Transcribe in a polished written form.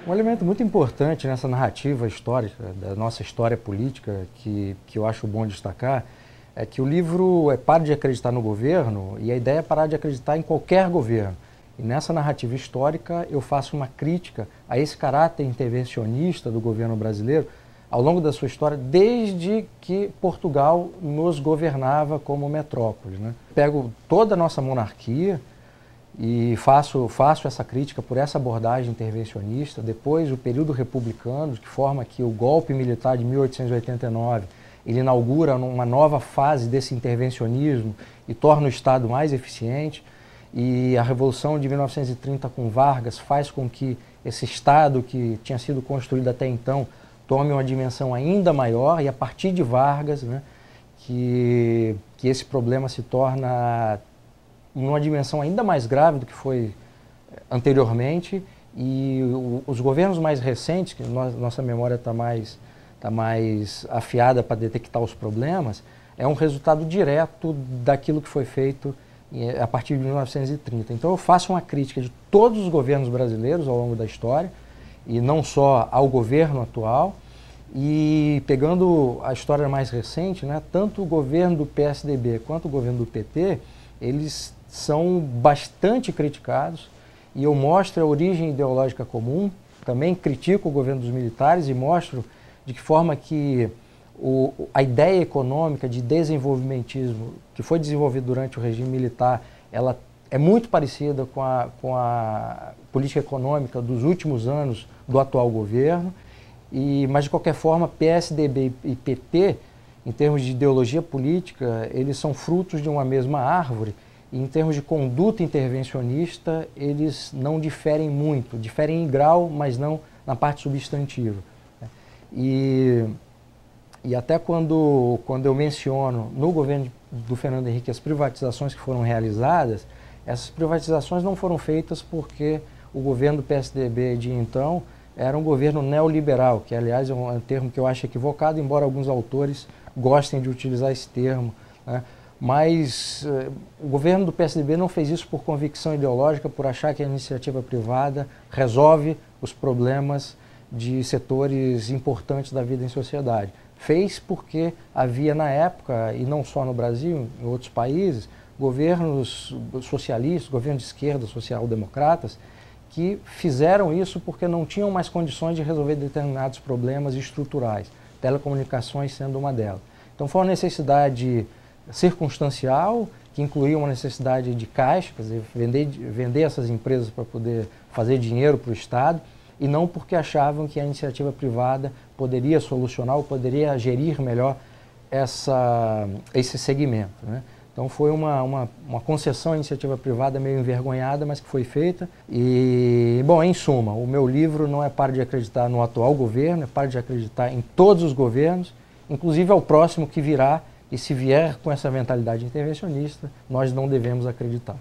Um elemento muito importante nessa narrativa histórica, da nossa história política, que eu acho bom destacar, é que o livro é Pare de Acreditar no Governo, e a ideia é parar de acreditar em qualquer governo. E nessa narrativa histórica eu faço uma crítica a esse caráter intervencionista do governo brasileiro ao longo da sua história, desde que Portugal nos governava como metrópole, né? Pego toda a nossa monarquia e faço essa crítica por essa abordagem intervencionista. Depois, o período republicano, que forma aqui o golpe militar de 1889, ele inaugura uma nova fase desse intervencionismo e torna o Estado mais eficiente. E a Revolução de 1930 com Vargas faz com que esse Estado que tinha sido construído até então tome uma dimensão ainda maior, e a partir de Vargas, né, que esse problema se torna numa dimensão ainda mais grave do que foi anteriormente, e os governos mais recentes, que nossa memória está mais afiada para detectar os problemas, é um resultado direto daquilo que foi feito a partir de 1930. Então eu faço uma crítica de todos os governos brasileiros ao longo da história, e não só ao governo atual, e pegando a história mais recente, né, tanto o governo do PSDB quanto o governo do PT, eles são bastante criticados, e eu mostro a origem ideológica comum, também critico o governo dos militares e mostro de que forma que a ideia econômica de desenvolvimentismo que foi desenvolvida durante o regime militar, ela é muito parecida com a política econômica dos últimos anos do atual governo, mas de qualquer forma PSDB e PT, em termos de ideologia política, eles são frutos de uma mesma árvore, e em termos de conduta intervencionista, eles não diferem muito, diferem em grau, mas não na parte substantiva. E até quando eu menciono no governo do Fernando Henrique as privatizações que foram realizadas, essas privatizações não foram feitas porque o governo do PSDB de então era um governo neoliberal, que aliás é um termo que eu acho equivocado, embora alguns autores gostem de utilizar esse termo, né? Mas o governo do PSDB não fez isso por convicção ideológica, por achar que a iniciativa privada resolve os problemas de setores importantes da vida em sociedade. Fez porque havia na época, e não só no Brasil, em outros países, governos socialistas, governos de esquerda, social-democratas, que fizeram isso porque não tinham mais condições de resolver determinados problemas estruturais, telecomunicações sendo uma delas. Então foi uma necessidade circunstancial, que incluía uma necessidade de caixa, quer dizer, vender essas empresas para poder fazer dinheiro para o Estado, e não porque achavam que a iniciativa privada poderia solucionar ou poderia gerir melhor esse segmento, né? Então foi uma concessão à iniciativa privada meio envergonhada, mas que foi feita. E, bom, em suma, o meu livro não é Pare de Acreditar no atual governo, é Pare de Acreditar em todos os governos, inclusive ao próximo que virá, e se vier com essa mentalidade intervencionista, nós não devemos acreditar.